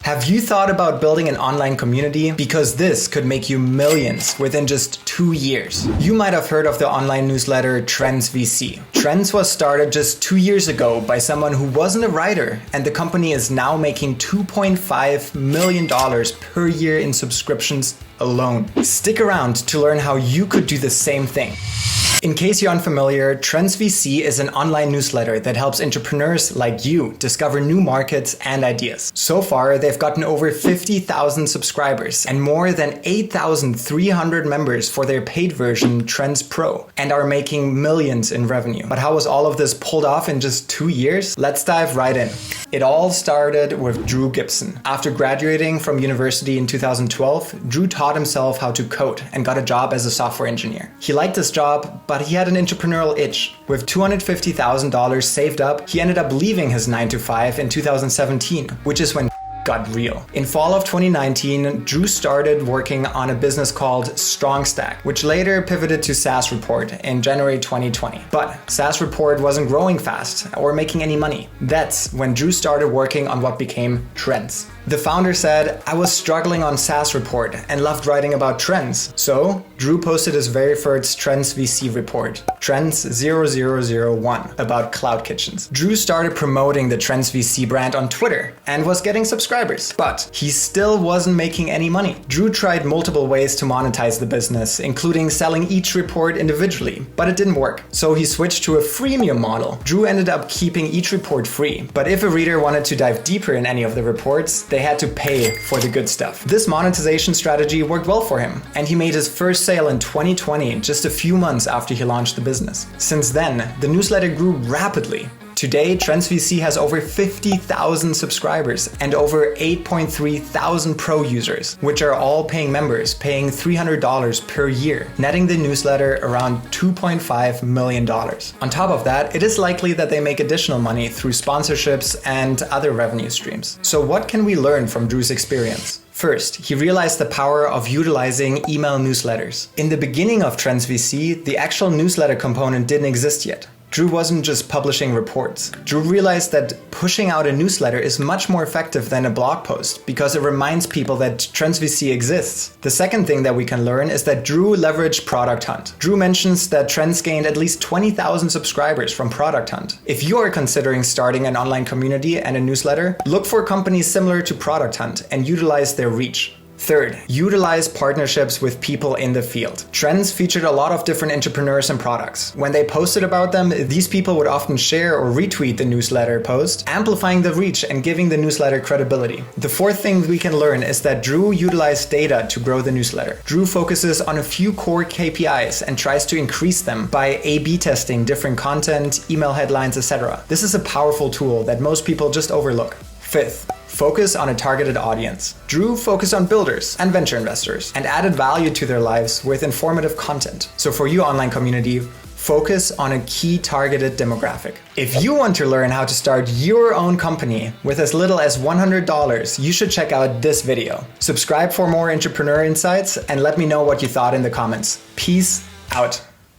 Have you thought about building an online community? Because this could make you millions within just 2 years. You might have heard of the online newsletter Trends.vc. Trends was started just 2 years ago by someone who wasn't a writer, and the company is now making $2.5 million per year in subscriptions alone. Stick around to learn how you could do the same thing. In case you're unfamiliar, Trends.vc is an online newsletter that helps entrepreneurs like you discover new markets and ideas. So far, they've gotten over 50,000 subscribers and more than 8,300 members for their paid version, Trends Pro, and are making millions in revenue. But how was all of this pulled off in just 2 years? Let's dive right in. It all started with Drew Gibson. After graduating from university in 2012, Drew taught himself how to code and got a job as a software engineer. He liked his job, but he had an entrepreneurial itch. With $250,000 saved up, he ended up leaving his 9-to-5 in 2017, which is when got real. In fall of 2019, Drew started working on a business called StrongStack, which later pivoted to SaaS Report in January 2020. But SaaS Report wasn't growing fast or making any money. That's when Drew started working on what became Trends. The founder said, "I was struggling on SaaS Report and loved writing about trends." So Drew posted his very first Trends.vc report, Trends 0001, about cloud kitchens. Drew started promoting the Trends.vc brand on Twitter and was getting subscribers, but he still wasn't making any money. Drew tried multiple ways to monetize the business, including selling each report individually, but it didn't work. So he switched to a freemium model. Drew ended up keeping each report free, but if a reader wanted to dive deeper in any of the reports, they had to pay for the good stuff. This monetization strategy worked well for him, and he made his first sale in 2020, just a few months after he launched the business. Since then, the newsletter grew rapidly. Today, Trends.vc has over 50,000 subscribers and over 8.3 thousand pro users, which are all paying members, paying $300 per year, netting the newsletter around $2.5 million. On top of that, it is likely that they make additional money through sponsorships and other revenue streams. So what can we learn from Drew's experience? First, he realized the power of utilizing email newsletters. In the beginning of Trends.vc, the actual newsletter component didn't exist yet. Drew wasn't just publishing reports. Drew realized that pushing out a newsletter is much more effective than a blog post because it reminds people that Trends.vc exists. The second thing that we can learn is that Drew leveraged Product Hunt. Drew mentions that Trends gained at least 20,000 subscribers from Product Hunt. If you are considering starting an online community and a newsletter, look for companies similar to Product Hunt and utilize their reach. Third, utilize partnerships with people in the field. Trends featured a lot of different entrepreneurs and products. When they posted about them, these people would often share or retweet the newsletter post, amplifying the reach and giving the newsletter credibility. The fourth thing we can learn is that Drew utilized data to grow the newsletter. Drew focuses on a few core KPIs and tries to increase them by A/B testing different content, email headlines, etc. This is a powerful tool that most people just overlook. Fifth, focus on a targeted audience. Drew focused on builders and venture investors and added value to their lives with informative content. So for you online community, focus on a key targeted demographic. If you want to learn how to start your own company with as little as $100, you should check out this video. Subscribe for more entrepreneur insights and let me know what you thought in the comments. Peace out.